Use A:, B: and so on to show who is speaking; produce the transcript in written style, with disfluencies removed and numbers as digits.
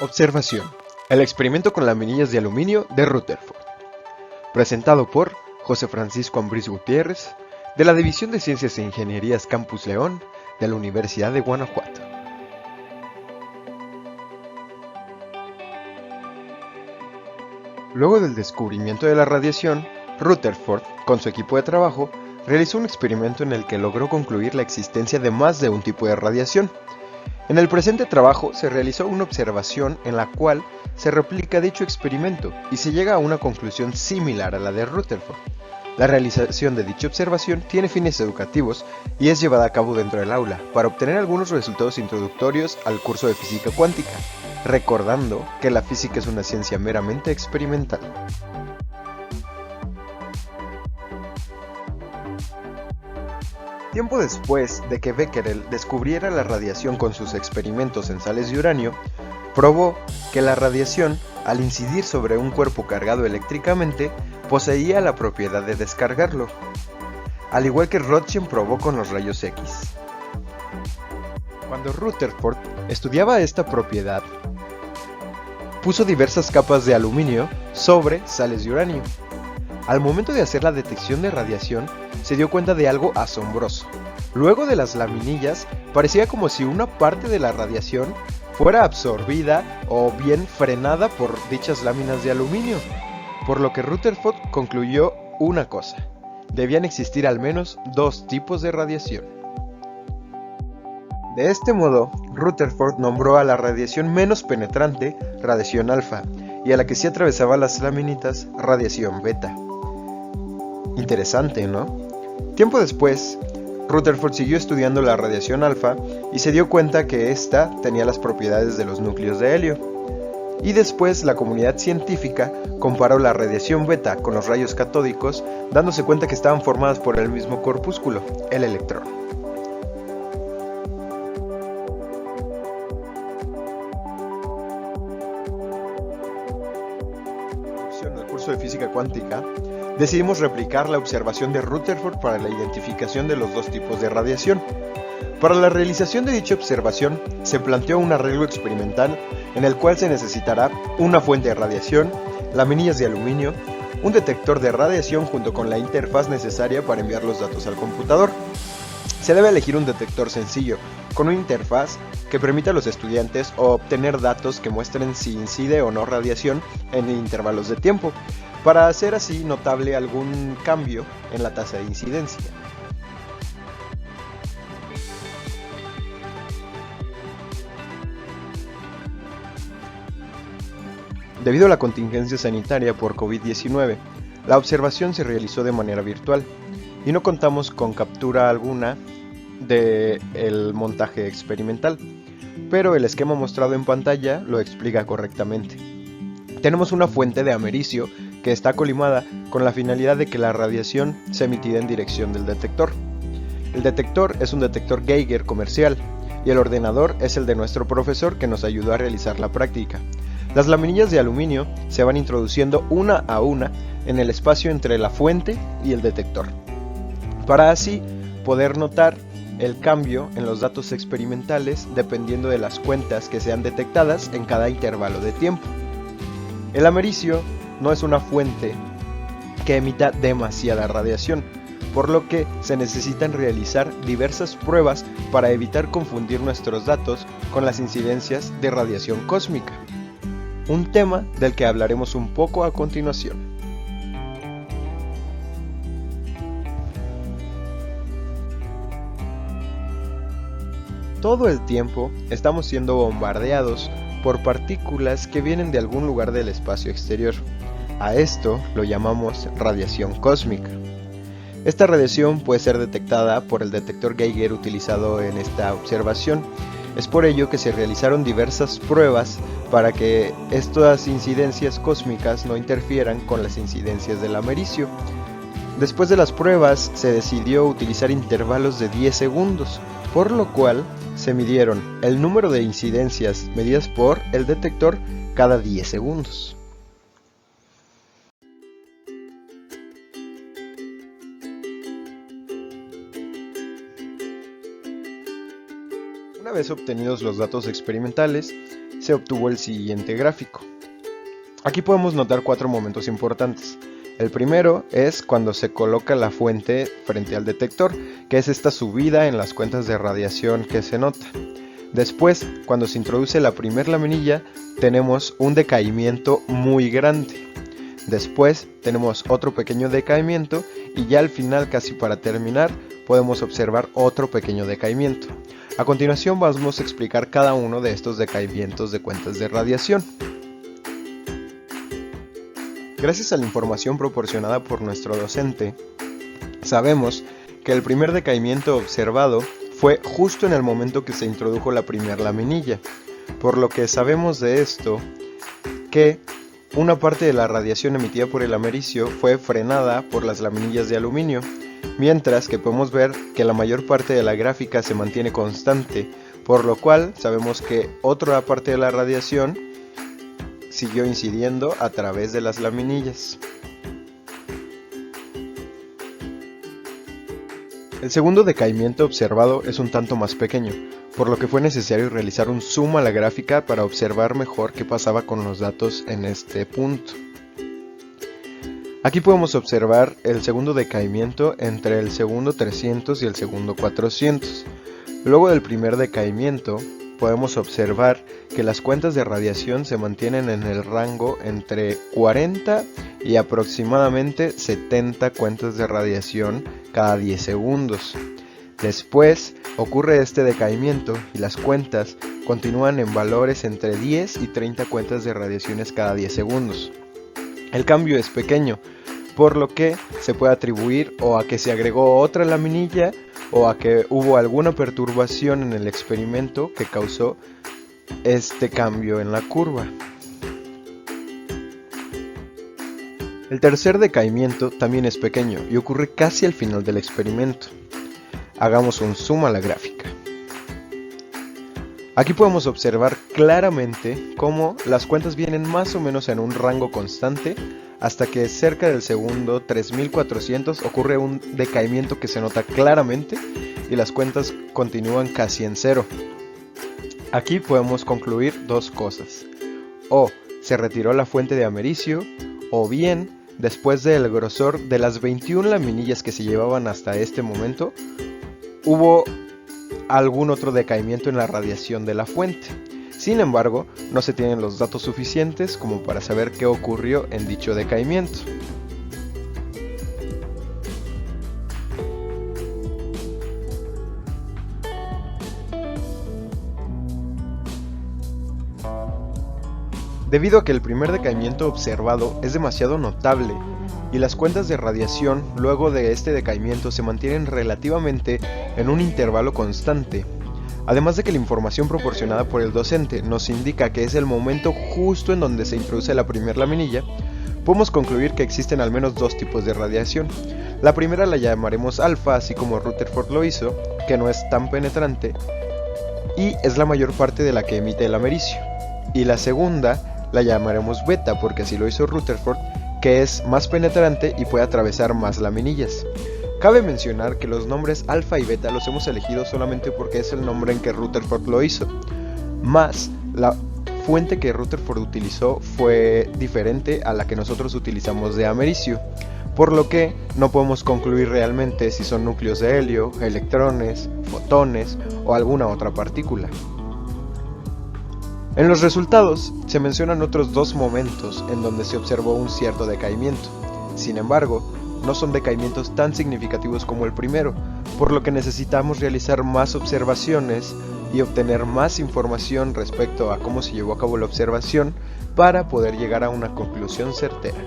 A: Observación. El experimento con laminillas de aluminio de Rutherford. Presentado por José Francisco Ambrís Gutiérrez, de la División de Ciencias e Ingenierías Campus León, de la Universidad de Guanajuato. Luego del descubrimiento de la radiación, Rutherford, con su equipo de trabajo, realizó un experimento en el que logró concluir la existencia de más de un tipo de radiación. En el presente trabajo se realizó una observación en la cual se replica dicho experimento y se llega a una conclusión similar a la de Rutherford. La realización de dicha observación tiene fines educativos y es llevada a cabo dentro del aula para obtener algunos resultados introductorios al curso de física cuántica, recordando que la física es una ciencia meramente experimental. Tiempo después de que Becquerel descubriera la radiación con sus experimentos en sales de uranio, probó que la radiación, al incidir sobre un cuerpo cargado eléctricamente, poseía la propiedad de descargarlo, al igual que Roentgen probó con los rayos X. Cuando Rutherford estudiaba esta propiedad, puso diversas capas de aluminio sobre sales de uranio. Al momento de hacer la detección de radiación, se dio cuenta de algo asombroso. Luego de las laminillas, parecía como si una parte de la radiación fuera absorbida o bien frenada por dichas láminas de aluminio, por lo que Rutherford concluyó una cosa: debían existir al menos dos tipos de radiación. De este modo, Rutherford nombró a la radiación menos penetrante radiación alfa y a la que sí atravesaba las laminitas radiación beta. Interesante, ¿no? Tiempo después, Rutherford siguió estudiando la radiación alfa y se dio cuenta que ésta tenía las propiedades de los núcleos de helio. Y después la comunidad científica comparó la radiación beta con los rayos catódicos, dándose cuenta que estaban formadas por el mismo corpúsculo, el electrón. En el curso de física cuántica, decidimos replicar la observación de Rutherford para la identificación de los dos tipos de radiación. Para la realización de dicha observación, se planteó un arreglo experimental en el cual se necesitará una fuente de radiación, laminillas de aluminio, un detector de radiación junto con la interfaz necesaria para enviar los datos al computador. Se debe elegir un detector sencillo, con una interfaz que permita a los estudiantes obtener datos que muestren si incide o no radiación en intervalos de tiempo, para hacer así notable algún cambio en la tasa de incidencia. Debido a la contingencia sanitaria por COVID-19, la observación se realizó de manera virtual y no contamos con captura alguna del montaje experimental, pero el esquema mostrado en pantalla lo explica correctamente. Tenemos una fuente de americio que está colimada con la finalidad de que la radiación sea emitida en dirección del detector. El detector es un detector Geiger comercial y el ordenador es el de nuestro profesor que nos ayudó a realizar la práctica. Las laminillas de aluminio se van introduciendo una a una en el espacio entre la fuente y el detector, para así poder notar el cambio en los datos experimentales dependiendo de las cuentas que sean detectadas en cada intervalo de tiempo. El americio no es una fuente que emita demasiada radiación, por lo que se necesitan realizar diversas pruebas para evitar confundir nuestros datos con las incidencias de radiación cósmica, un tema del que hablaremos un poco a continuación. Todo el tiempo estamos siendo bombardeados por partículas que vienen de algún lugar del espacio exterior. A esto lo llamamos radiación cósmica. Esta radiación puede ser detectada por el detector Geiger utilizado en esta observación. Es por ello que se realizaron diversas pruebas para que estas incidencias cósmicas no interfieran con las incidencias del americio. Después de las pruebas se decidió utilizar intervalos de 10 segundos, por lo cual se midieron el número de incidencias medidas por el detector cada 10 segundos. Una vez obtenidos los datos experimentales, se obtuvo el siguiente gráfico. Aquí podemos notar 4 momentos importantes. El primero es cuando se coloca la fuente frente al detector, que es esta subida en las cuentas de radiación que se nota. Después, cuando se introduce la primer laminilla, tenemos un decaimiento muy grande. Después tenemos otro pequeño decaimiento y ya al final, casi para terminar, podemos observar otro pequeño decaimiento. A continuación vamos a explicar cada uno de estos decaimientos de cuentas de radiación. Gracias a la información proporcionada por nuestro docente, sabemos que el primer decaimiento observado fue justo en el momento que se introdujo la primera laminilla, por lo que sabemos de esto que una parte de la radiación emitida por el americio fue frenada por las laminillas de aluminio, mientras que podemos ver que la mayor parte de la gráfica se mantiene constante, por lo cual sabemos que otra parte de la radiación siguió incidiendo a través de las laminillas. El segundo decaimiento observado es un tanto más pequeño, por lo que fue necesario realizar un zoom a la gráfica para observar mejor qué pasaba con los datos en este punto. Aquí podemos observar el segundo decaimiento entre el segundo 300 y el segundo 400. Luego del primer decaimiento, podemos observar que las cuentas de radiación se mantienen en el rango entre 40 y aproximadamente 70 cuentas de radiación cada 10 segundos. Después ocurre este decaimiento y las cuentas continúan en valores entre 10 y 30 cuentas de radiaciones cada 10 segundos. El cambio es pequeño, por lo que se puede atribuir o a que se agregó otra laminilla o a que hubo alguna perturbación en el experimento que causó este cambio en la curva. El tercer decaimiento también es pequeño y ocurre casi al final del experimento. Hagamos un zoom a la gráfica. Aquí podemos observar claramente cómo las cuentas vienen más o menos en un rango constante hasta que cerca del segundo 3400 ocurre un decaimiento que se nota claramente y las cuentas continúan casi en cero. Aquí podemos concluir dos cosas: o se retiró la fuente de americio, o bien después del grosor de las 21 laminillas que se llevaban hasta este momento, hubo algún otro decaimiento en la radiación de la fuente. Sin embargo, no se tienen los datos suficientes como para saber qué ocurrió en dicho decaimiento. Debido a que el primer decaimiento observado es demasiado notable y las cuentas de radiación luego de este decaimiento se mantienen relativamente en un intervalo constante, además de que la información proporcionada por el docente nos indica que es el momento justo en donde se introduce la primera laminilla, podemos concluir que existen al menos dos tipos de radiación. La primera la llamaremos alfa, así como Rutherford lo hizo, que no es tan penetrante y es la mayor parte de la que emite el americio. Y la segunda la llamaremos beta, porque así lo hizo Rutherford, que es más penetrante y puede atravesar más laminillas. Cabe mencionar que los nombres alfa y beta los hemos elegido solamente porque es el nombre en que Rutherford lo hizo, más la fuente que Rutherford utilizó fue diferente a la que nosotros utilizamos de americio, por lo que no podemos concluir realmente si son núcleos de helio, electrones, fotones o alguna otra partícula. En los resultados se mencionan otros dos momentos en donde se observó un cierto decaimiento. Sin embargo, no son decaimientos tan significativos como el primero, por lo que necesitamos realizar más observaciones y obtener más información respecto a cómo se llevó a cabo la observación para poder llegar a una conclusión certera.